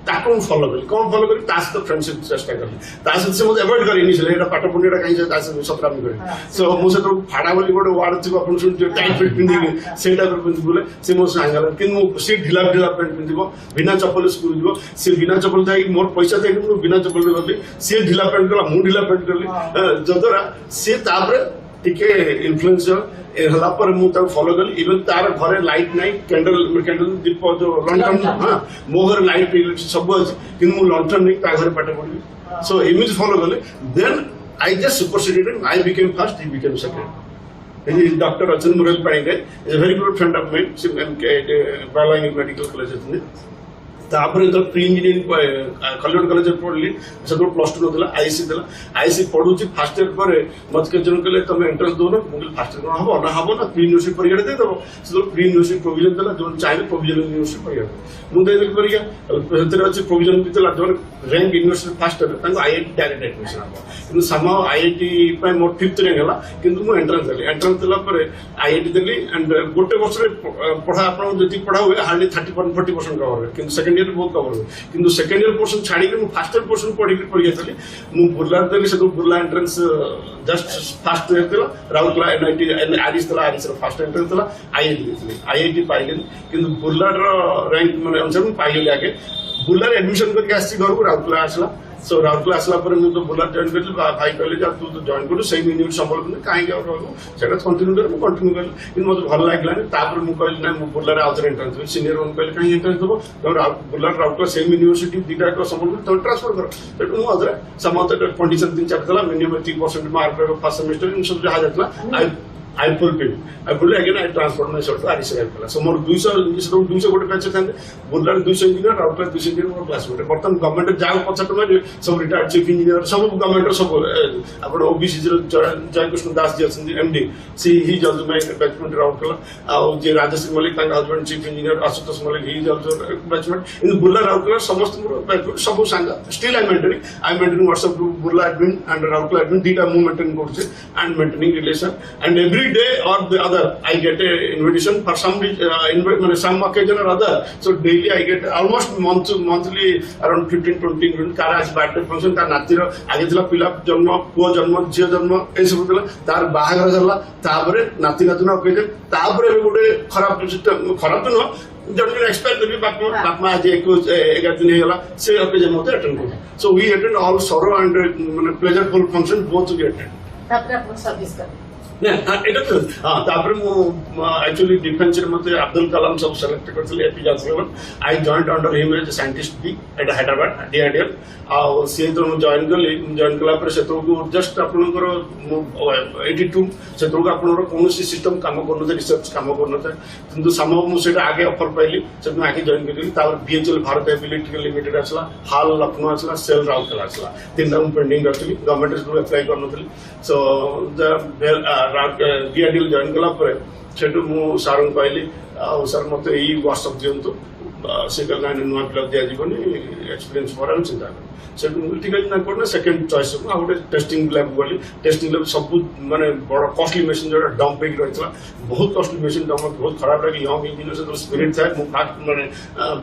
ताको फॉलो करी कौन फॉलो करी तास तो फ्रेंडशिप चेष्टा करी तास से मुझे अवॉइड करी इनिशियली एटा पाठ पढ़िया कहीं से तास सतराम करी सो मु से तो फाड़ा बोली गोटे वर्ड थी अपन सुन टाइट फिट पिंदी सेटा कर पिंदी बोले से मो सांगल कि मु से ढिला ढिला पैंट पिंदिबो बिना चप्पल स्कूल जीवो से बिना चप्पल थाई मोर पैसा थाई मु बिना चप्पल रे गली से ढिला पैंट कला मु ढिला पैंट करली जदरा से तापर टिके इन्फ्लुएंस हला पर मु ता फॉलो कली इवन तार घरे लाइट नाही कैंडल दीप जो लंटन हां मो घर लाइट सब अछि कि मु लंटन नहीं ता घरे पाठ पढी सो इमेज फॉलो कले then I just superseded I became first he became second ये डॉक्टर अचन मुरल पाइंगे is very good friend of mine सिम एमके बालांगी मेडिकल कॉलेज अछि तापर जो प्री इंजीनियरिंग कल्याण कॉलेज पढ़ली से प्लस 2 नथिला आईसी पढ़ुची फास्ट ईयर पर मत के जन कहले तुम एंट्रेंस दो ना मुझे फास्ट ईयर हबो ना प्री यूनिवर्सिटी परीक्षा दे दबो से प्री यूनिवर्सिटी प्रोविजन देला जो चाहे प्रोविजन यूनिवर्सिटी परीक्षा मु दे देल परीक्षा हेतरे अछि प्रोविजन बितला जो रैंक यूनिवर्सिटी फास्ट ईयर तांको आईआईटी डायरेक्ट एडमिशन हबो किंतु समा आईआईटी पे मोर 5th रैंक हला किंतु मु एंट्रेंस देला पर आईआईटी देली एंड गोटे वर्ष रे पढ़ा आपण जति पढ़ा हुए हार्डली 30-40% कवर किंतु सेकंड ईयर बहुत कवर किंतु सेकंड ईयर पोर्शन छाड़ी के फर्स्ट ईयर पोर्शन पढ़ी चली मु बुर्ला देली से Burla entrance just first year देला राउरकेला एनआईटी आरिस देला आरिस रो फर्स्ट एंट्रेंस देला आईआईटी देली आईआईटी पाइले किंतु बुर्ला रो रैंक माने अनुसार पाइले आगे बुर्ला एडमिशन करके आसी घर को राउरकेला आसला सो राउरकेला आसला पर मु तो बुर्ला जॉइन करली भाई कहले जा तू तो जॉइन करू सेम यूनिवर्सिटी संबल काहे के रहू सेटा कंटिन्यू कर मु कंटिन्यू करली कि मते भल लागला तापर मु कहली ना मु बुर्ला रे आउथर एंट्रेंस सीनियर वन कहले काहे एंट्रेंस दबो तो बुर्ला राउरकेला सेम यूनिवर्सिटी दिटा को संबल तो ट्रांसफर कर सेट मु अदर समत कंडीशन 3-4 दला मिनिमम 3% मार्क रे फर्स्ट सेमेस्टर इन सब जहा जातला I fulfilled. I fulfilled again. I transferred myself to RSC Raurkela. So more 200 गोटे बैच था बुर्ला 200 इंजीनियर राउरकेला 200 इंजीनियर मोर क्लास गोटे बर्तमान गवर्नमेंट जाओ पछट में सब रिटायर्ड चीफ इंजीनियर सब गवर्नमेंट सब आपण ओबीसी जयकृष्ण दास जी अछन एमडी सी ही जल्द में बैचमेंट राउरकेला आ जे राजश्री मलिक तांका husband chief engineer Ashutosh Mallik ही जल्द बैचमेंट इन बुर्ला राउरकेला समस्त मोर सब सांगा still I maintaining WhatsApp group Burla admin and Rourkela admin दीटा मु मेंटेन करछे and maintaining relation and every day or the other I get a invitation for some occasion or other, so daily I get almost monthly around 15-20 car आज बर्थडे फंक्शन ता नातीर आगे थिला पिला जन्म पुओ जन्म झियो जन्म ए सब थिला तार बाहागर झाला तापरे नाती नातुना ओकेजन तापरे गोटे खराब तो न जन एक्सपेक्ट करी बापमा आज 11 दिन हेला से ओकेजन मते अटेंड कर so we attend all sorrow and माने pleasureful function both we attend तापर आपण सर्विस कर এটা তো তারপরে মু एक्चुअली डिफेंस रे मते अब्दुल कलाम सब सिलेक्ट करथले APJ Abdul Kalam I joined under him as scientist B at Hyderabad DRDL आ से तो जॉइन कला पर से तो जस्ट आपनकर 82 से तो आपनकर कोनोसी सिस्टम काम करनते रिसर्च काम करनते किंतु समव मु सेटा आगे ऑफर पाइली से मैं आगे जॉइन करली तापर बीएचएल भारत इलेक्ट्रिकल लिमिटेड असला हाल लखनऊ असला सेल राउरकेला असला तीन राउंड पेंडिंग रखली गवर्नमेंट रू अप्लाई करनतली सो द डीआरडीएल जॉइन कला पर सेटू मु सार कहली सर मत यही व्हाट्सअप दिंतु से कहना नुआ पिला दिया जीवन एक्सपीरियंस पर चिंता कर सेटू ठीक है ना करना सेकंड चॉइस आ गोटे टेस्टिंग लैब गली टेस्टिंग लैब सब माने बड़ कॉस्टली मशीन जो डंप पे रहितला बहुत कॉस्टली मशीन डंप बहुत खराब लगी यंग इंजीनियर से तो स्पिरिट था मु फास्ट माने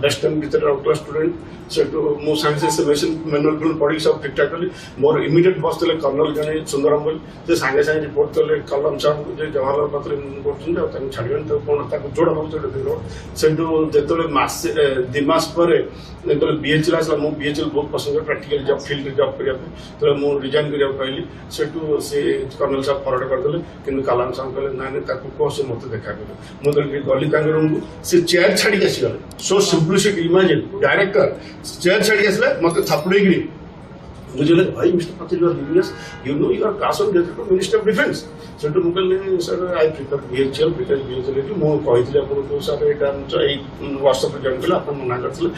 बेस्ट टाइम भीतर राउरकेला स्टूडेंट सेटू मु साइंस से मशीन मैनुअल फिल्म पढ़ी सब ठीक ठाक कली मोर इमीडिएट बस तले कर्नल जने सुंदरम बोल जे संगे संगे रिपोर्ट तले कलम साहब जे जवाहरलाल पात्र करछन त छाड़ियन त कोन ताको जोड़ा हम जोड़ा दिलो सेटू जेतले मास 2 मास पर जेतले बीएचएल आसला मु बीएचएल बहुत पसंद प्रैक्टिकल जॉब फील्ड जॉब करिया तो मु रिजाइन करिया कहली सेटू से कर्नल साहब फॉरवर्ड कर देले किंतु कलाम साहब कहले ना ने ताको को से मते देखा कर मु तो गली तांग रूम से चेयर छाड़ी के गले so simplicity imagine director chair छाड़ी के आसले मते थपड़ी गिरी बुझले भाई mister Patel you are genius you know you are cast on get minister of defence so to मुकल ने sir I prefer BHEL because BHEL मो कहितले आपन को सर एटा ए व्हाट्सएप पे जॉइन कला आपन मना करथले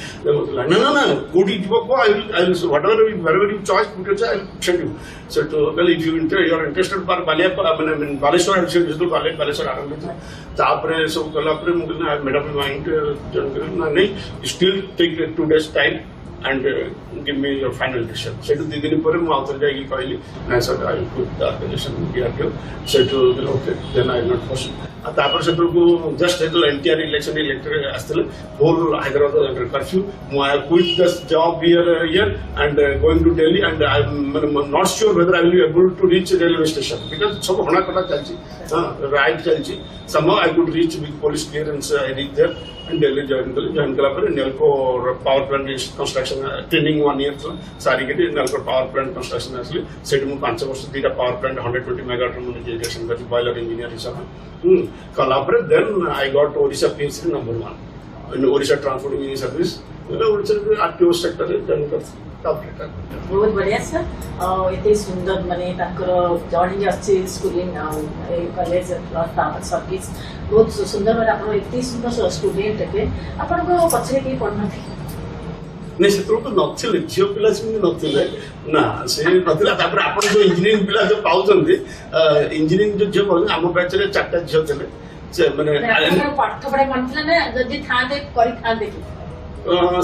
ना ना कोडी जीव को I will whatever you choice put it I send you so to well if you are interested for माने बालेश्वर जो बालेश्वर आरंभ तापरे सब कला पर मुकल ने मैडम माइंड जॉइन कर ना नहीं still take 2 days time and give me your final decision. So to the दिन पर मैं आउटर जाएगी कहली ना sir I put the organisation किया क्यों so to okay then I not for तापर से को जस्ट हेतु एनटीआर इलेक्शन इलेक्टेड आस्तले होल हैदराबाद कर्फ्यू मु I quit this job here and going to Delhi and I am not sure whether I will be able to reach railway station because सब हणा कटा चलची राइट चलची some I could reach with police clearance I reach there and Delhi join कला पर Nalco power plant construction training 1 year था सारी के नेल्को पावर प्लांट कंस्ट्रक्शन आसली सेट मु 5 वर्ष दीटा पावर प्लांट 120 मेगावाट मु इरिगेशन करती बॉयलर इंजीनियर हिसाब कला पर then I got Odisha PhD number 1 in Odisha transport engineering service Odisha RTO sector रे जॉइन करती बहुत बढ़िया सर एते सुंदर माने ताकर जर्नी अछि स्कूलिंग कॉलेज प्लस तापर सर्विस बहुत सुंदर माने आपण एते सुंदर स्टूडेंट के आपण को पछरे के पढ़ना थी नहीं से तो नथिले झियो पिला से नथिले ना से नथिला तापर आपण जो इंजीनियरिंग पिला जो पाउचंदी इंजीनियरिंग जो झियो पढ हम बैच रे 4टा झियो देले से माने पाठ पढा मनथला ना जदी था दे करी था देखि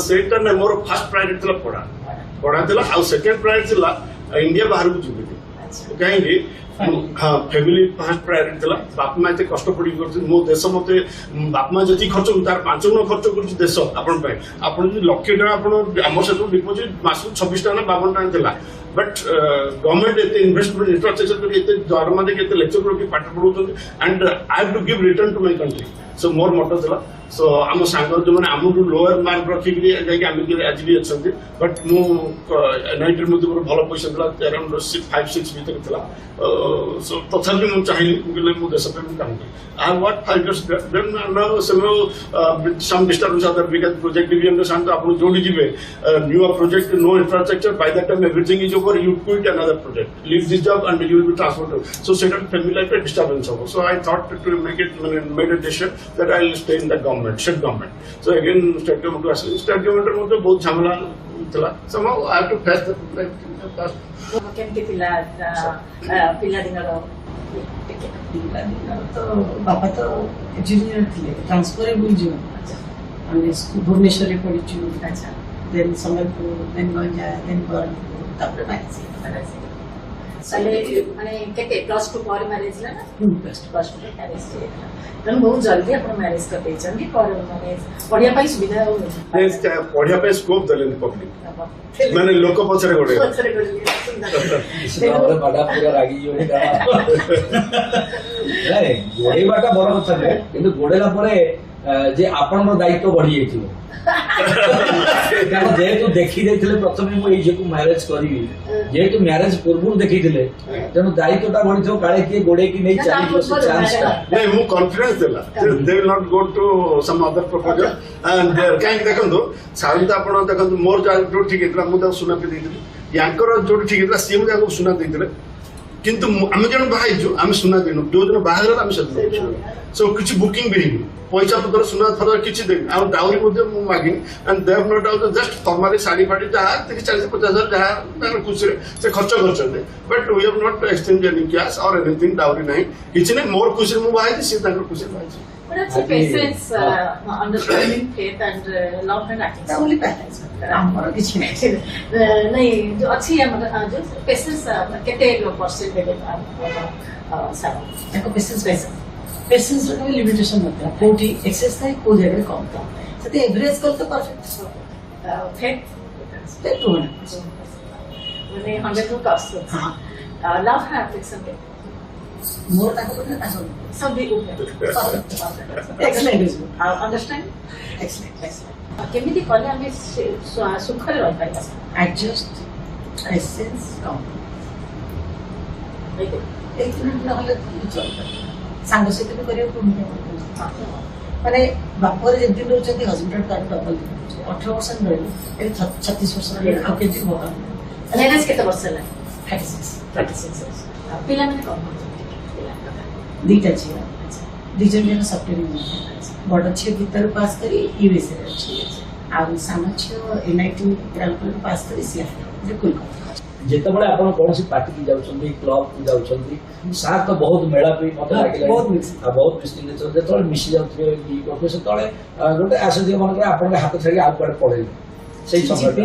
सेटा ना मोर फर्स्ट प्रायोरिटी तला पढ़ा थिला आ सेकंड प्रायोरिटी थिला इंडिया बाहर को जुबे कहीं हाँ फैमिली फर्स्ट प्रायोरिटी थिला बाप मां एते कष्ट पड़ी करथि मो देश मते बाप मां जति खर्च तार 5 गुण खर्च करछि देश आपण पे आपण जे लक्ष्य टाका आपण हमर से डिपोजिट मासु 26 टाका 52 टाका थिला बट गवर्नमेंट एते इन्वेस्टमेंट इंफ्रास्ट्रक्चर करी एते दरमा दे केते लेक्चर करी पाठ पढौछन and I have to give return to my country so मोर मोटो थिला सो आम सांग जो मैंने आम लोअर मार्क रखिक आज भी अच्छा बट मु एनआईटी मोर भल पैसा था अराउंड 5-6 भितर था सो तथापि मुझे चाहिए मो देश काम करी I work 5 years some disturbance other because project division सांग आप जोड़ी जी new project no infrastructure by that time everything is over you quit another project leave this job and you will be transferred so set family life disturbance हो so I thought to make it made a decision that I will stay in the government state government so again state government आसिल स्टेट गवर्नमेंट मते बहुत झमेला थिला somehow I have to face the କେମିତି ଥିଲା ପିଲାଦିନର तो बापा तो इंजीनियर थे ट्रांसफरेबल जो हमने भुवनेश्वर में पढ़ी ଆଚ୍ଛା then Sambalpur then Ganjam then Berhampur तापर मैरिज ତାହେଲେ ମାନେ କେତେ +2 ପରେ ମ୍ୟାରେଜ ହେଲା ନା बेस्ट +2 ରେ ମ୍ୟାରେଜ ହେଇଥିଲା ତେଣୁ ବହୁତ ଜଲ୍ଦି ଆପଣ ମ୍ୟାରେଜ କରିଦେଇଛନ୍ତି ମାନେ ପଢିବା ପାଇଁ ସୁବିଧା ହଉନି पढ़िया स्कोप देले पब्लिक माने लोक पछरे गोडे ପଛରେ ଗଲି ନିଶ୍ଚିତ ଭାବରେ ବାଡା ପୁରା ରାଗି ଯିବନି ନାଇଁ ଗୋଡେଇବାଟା ବଡ କଥା ନୁହେଁ କିନ୍ତୁ ଗୋଡେଇଲା ପରେ ଯେ ଆପଣଙ୍କ ଦାୟିତ୍ୱ ବଢି ଯାଇଥିବ କାରଣ ଯେହେତୁ ଦେଖି ଦେଇଥିଲେ ପ୍ରଥମେ ମୁଁ ଏଇ ଝିଅକୁ ମ୍ୟାରେଜ କରିବି ଯେହେତୁ ମ୍ୟାରେଜ ପୂର୍ବରୁ ଦେଖିଥିଲେ ତେଣୁ ଦାୟିତ୍ୱଟା ବଢିଥିବ କାଳେ କିଏ ଗୋଡେଇକି ନେଇ ଚାଲିଯିବ ସେ ଚାନ୍ସଟା नहीं मु कॉन्फिडेंस देला they will not go to some other proposal and काई देखंतु सावित आपण देखंतु मोर जो ठीक हेतला मु सुना पे देइतली यांकर जो ठीक हेतला सी मु जाको सुना देइतले किंतु आम जन बाहाइछु आम सुना देनु जो दिन बाहर आम सब सो किछ बुकिंग भी नहीं पैसा पत्र सुना थर किछ दे आ डाउरी मध्ये मु मागिन and they have not out just formally sari फाड़ी जहा 40-50,000 जहा खुशी से खर्च करछते but we have not exchange any cash or anything dowry नहीं किछ नहीं मोर खुशी मु बाहाइ से ताकर खुशी बाहाइ But it's a patience, understanding, faith and love and acting. Only patterns हमर किछ नहीं नहीं जो अच्छी है मतलब जो पेशेंस केते परसेंट देबे सब एको पेशेंस पेशेंस रे लिमिटेशन होता है कोठी एक्सेस था को जगह कम था सते एवरेज कर तो परफेक्ट faith ते तो ना मैंने 100% हां love है affection मोर ताको पता ना सब भी ऊपर excellent is I understand excellent केमिति कले हम सुखरे रह पाइबा एडजस्ट एसेंस कम एक मिनट नहले चलता सांग सहित भी करियो माने बापर जे दिन रहते हस्बैंड तार डबल 18 वर्ष रहे 36 वर्ष रहे आ के दिन होगा मैरिज केते वर्ष ला 36 पिला मैंने कम दीटा छिया दिजन जन सॉफ्टवेयर इंजीनियर बड़ छिया भीतर पास करी यूएस रे अछि आ सानो छिया एनआईटी ग्राजुएट पास करी सीएफ बिल्कुल ଯେତେବେଳେ ଆପଣ କୌଣସି ପାର୍ଟି କି ଯାଉଛନ୍ତି କ୍ଲବ କୁ ଯାଉଛନ୍ତି ସାର୍ ତ ବହୁତ ମେଳାପି ମତେ ଲାଗିଲା ବହୁତ ମିଶି ଯେତେବେଳେ ମିଶି ଯାଉଥିବେ ଇ କରୁଥିବେ ସେତେବେଳେ ଗୋଟେ ଆସନ୍ତି ମନେକର ଆପଣଙ୍କ ହାତ ଛାଡି ଆଉ କୁଆଡେ ପଳେଇଲେ ସେଇ ସମୟରେ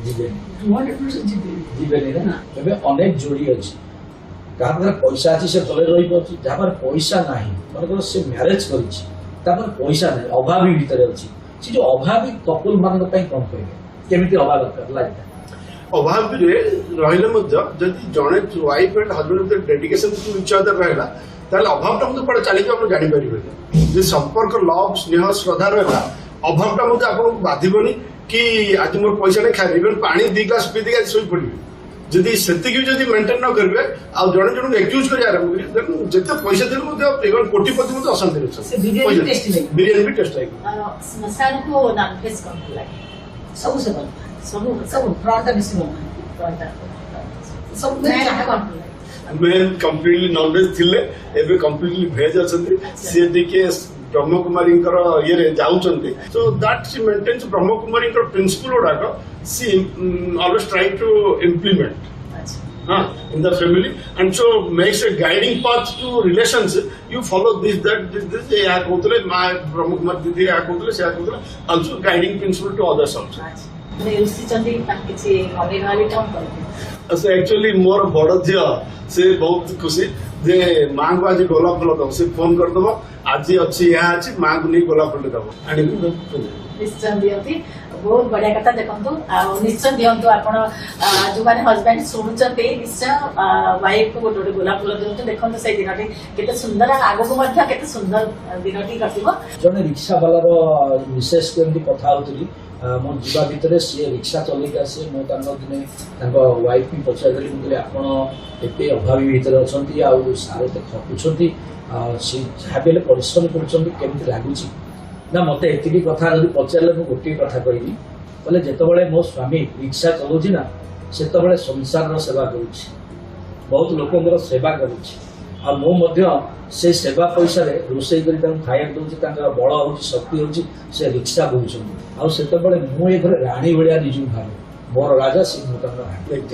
ଯିବେନି 200% ଯିବେନି ନା ଏବେ ଅନେକ ଯୋଡି ଅଛି ଯାହା ପାଖରେ ପଇସା ଅଛି ସେ ତଳେ ରହିପାରୁଛି ଯାହା ପାଖରେ ପଇସା ନାହିଁ ମନେକର ସେ ମ୍ୟାରେଜ କରିଛି ତା ପାଖରେ ପଇସା ନାହିଁ ଅଭାବୀ ଭିତରେ ଅଛି ସେ ଯୋଉ ଅଭାବୀ କପୁଲ ମାନଙ୍କ ପାଇଁ କଣ କହିବେ କେମିତି ହବା ଦରକାର ଲାଗିଲା अभाव रही जड़े wife and husband dedication to each other रहा ताले अभावटा मते पड़े चली आप जानि परिबे जे संपर्क लव स्नेह श्रद्धा रहा अभावटा मते आपको बाधिबनी कि आज मोर पैसा नहीं खाइ इवन पानी 2 ग्लास पी दे सोई पड़िबे जदि सेतिकी जदि मेंटेन न करबे आ जड़े जण एक्यूज कर आरंभ करी देन जते पैसा देल मते इवन कोटिपति मते अशांति रछ से बिरयानी भी टेस्ट लागे स्मशान को नॉन वेज कम लागे सब से बन सब फ्रंट बिसी बन सब में चाहे कौन मेन कंप्लीटली नॉनवेज थिले एबे कंप्लीटली वेज अछंती से दिके ब्रह्म कुमारी ये रे जाउचंती so that she maintains Brahma Kumari principle उडाक she always try to implement in the family and so makes a guiding path to relations you follow this ya kotule ma brahma kumar didi ya kotule se ya kotule also guiding principle to others also ने उसी चंदी किसी हमें वाली काम करते से एक्चुअली मोर बड़ झिया से बहुत खुशी जे मां को आज गोलाप फल दो से फोन कर दबो आज अच्छी यहाँ अच्छी माँ को नहीं गोलाप फुल दब आनी ନିଶ୍ଚୟ ଦିଅନ୍ତି ବହୁତ ବଢିଆ କଥା ଦେଖନ୍ତୁ ଆଉ ନିଶ୍ଚୟ ଦିଅନ୍ତୁ ଆପଣ ଯୋଉମାନେ ହଜବେଣ୍ଡ ଶୁଣୁଛନ୍ତି ନିଶ୍ଚୟ ୱାଇଫ କୁ ଗୋଟେ ଗୋଟେ ଗୋଲାପ ଫୁଲ ଦିଅନ୍ତୁ ଦେଖନ୍ତୁ ସେଇ ଦିନଟି କେତେ ସୁନ୍ଦର ଆଗକୁ ମଧ୍ୟ କେତେ ସୁନ୍ଦର ଦିନଟି କଟିବ ଜଣେ ରିକ୍ସାବାଲାର ବିଶେଷ ଏମିତି କଥା ହଉଥିଲି ମୁଁ ଯିବା ଭିତରେ ସିଏ ରିକ୍ସା ଚଲେଇକି ଆସେ ମୁଁ ତାଙ୍କ ଦିନେ ତାଙ୍କ ୱାଇଫ୍ କୁ ପଚାରିଦେଲି ମୁଁ କହିଲି ଆପଣ ଏତେ ଅଭାବୀ ଭିତରେ ଅଛନ୍ତି ଆଉ ସାର ଏତେ ଖଟୁଛନ୍ତି ସେ ଯାହା ବି ହେଲେ ପରିଶ୍ରମ କରୁଛନ୍ତି କେମିତି ଲାଗୁଛି ନା ମତେ ଏତିକି କଥା ଯଦି ପଚାରିଲେ ମୁଁ ଗୋଟିଏ କଥା କହିବି କହିଲେ ଯେତେବେଳେ ମୋ ସ୍ୱାମୀ ରିକ୍ସା ଚଲାଉଛି ନା ସେତେବେଳେ ସଂସାରର ସେବା କରୁଛି ବହୁତ ଲୋକଙ୍କର ସେବା କରୁଛି ଆଉ ମୁଁ ମଧ୍ୟ ସେ ସେବା ପଇସାରେ ରୋଷେଇ କରି ତାଙ୍କୁ ଖାଇବାକୁ ଦଉଛି ତାଙ୍କର ବଳ ହଉଛି ଶକ୍ତି ହଉଛି ସେ ରିକ୍ସା ବୋହୁଛନ୍ତି ଆଉ ସେତେବେଳେ ମୁଁ ଏ ଘରେ ରାଣୀ ଭଳିଆ ନିଜକୁ ଭାବେ ମୋର ରାଜା ସେ ମୁଁ ତାଙ୍କର ରାଣୀ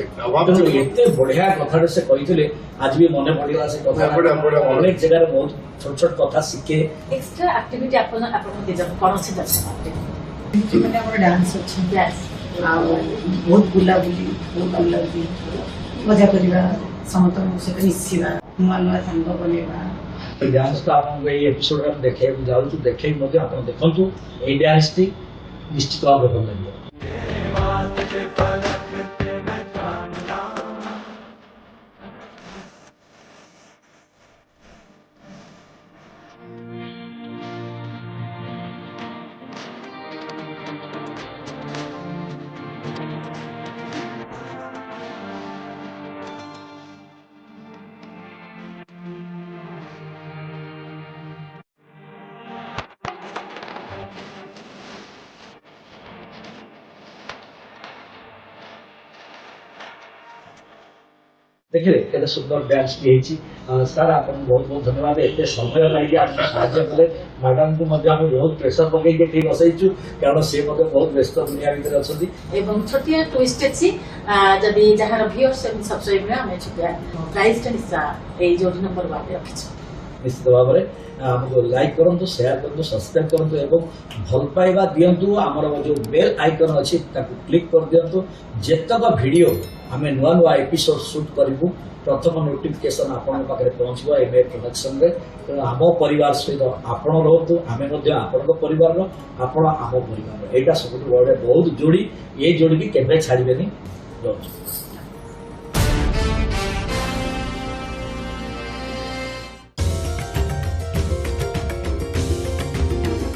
ତେଣୁ ଏତେ ବଢିଆ କଥାଟେ ସେ କହିଥିଲେ ଆଜି ବି ମନେ ପଡିଲା ସେ କଥା ଅନେକ ଜାଗାରେ ବହୁତ ଛୋଟ ଛୋଟ କଥା ଶିଖେ ଏକ୍ସଟ୍ରା ଆକ୍ଟିଭିଟି ଆପଣ କୌଣସି ଦର୍ଶନ ମାନେ ଆମର ଡାନ୍ସ ଅଛି ଆଉ ବହୁତ ବୁଲାବୁଲି ମଜା କରିବା ସମସ୍ତଙ୍କ ସହିତ ମିଶିବା ନୂଆ ନୂଆ ସାଙ୍ଗ ବନେଇବା ଡ୍ୟାନ୍ସଟା ଆପଣଙ୍କୁ ଏଇ ଏପିସୋଡରେ ଆମେ ଦେଖେଇବାକୁ ଯାଉଛୁ ଦେଖେଇ ମଧ୍ୟ ଆପଣ ଦେଖନ୍ତୁ ଏଇ ଡ୍ୟାନ୍ସଟି ନିଶ୍ଚିତ ଭାବରେ ଭଲ ଲାଗିବ देखिए केते सुंदर डांस भी ହେଇଛି ସାର୍ ଆପଣଙ୍କୁ ବହୁତ ବହୁତ ଧନ୍ୟବାଦ ଏତେ ସମୟ ଲାଗି ଆପଣ ସାହାଯ୍ୟ କଲେ ମ୍ୟାଡାମ କୁ ମଧ୍ୟ ଆମେ ବହୁତ ପ୍ରେସର ପକେଇକି ଏଠି ବସେଇଛୁ କାରଣ ସେ ମଧ୍ୟ ବହୁତ ବ୍ୟସ୍ତ ଦୁନିଆ ଭିତରେ ଅଛନ୍ତି ଏବଂ ଛୋଟିଆ ଟୁଇଷ୍ଟ ଅଛି ଯଦି ଯାହାର ଭିଉଅର୍ସ ଏବଂ ସବସ୍କ୍ରାଇବ ରେ ଆମେ ଛୋଟିଆ ପ୍ରାଇସ୍ ଟା ନିଶ୍ଚୟ ଏଇ ଯୋଡି ନମ୍ବର 1 ରେ ରଖିଛୁ ନିଶ୍ଚିତ ଭାବରେ ଆମକୁ ଲାଇକ୍ କରନ୍ତୁ ସେୟାର କରନ୍ତୁ ସବସ୍କ୍ରାଇବ କରନ୍ତୁ ଏବଂ ଭଲ ପାଇବା ଦିଅନ୍ତୁ ଆମର ଯୋଉ ବେଲ୍ ଆଇକନ୍ ଅଛି ତାକୁ କ୍ଲିକ୍ କରିଦିଅନ୍ତୁ ଯେତେକ ଭିଡିଓ ଆମେ ନୂଆ ନୂଆ ଏପିସୋଡ ସୁଟ୍ କରିବୁ ପ୍ରଥମ ନୋଟିଫିକେସନ ଆପଣଙ୍କ ପାଖରେ ପହଞ୍ଚିବ ଏମଏ ପ୍ରଡକ୍ସନରେ ତେଣୁ ଆମ ପରିବାର ସହିତ ଆପଣ ରହନ୍ତୁ ଆମେ ମଧ୍ୟ ଆପଣଙ୍କ ପରିବାରର ଆପଣ ଆମ ପରିବାରର ଏଇଟା ସବୁଠୁ ବଡ଼ ବହୁତ ଯୋଡ଼ି ଏ ଯୋଡ଼ିକି କେବେ ଛାଡ଼ିବେନି ରହୁଛୁ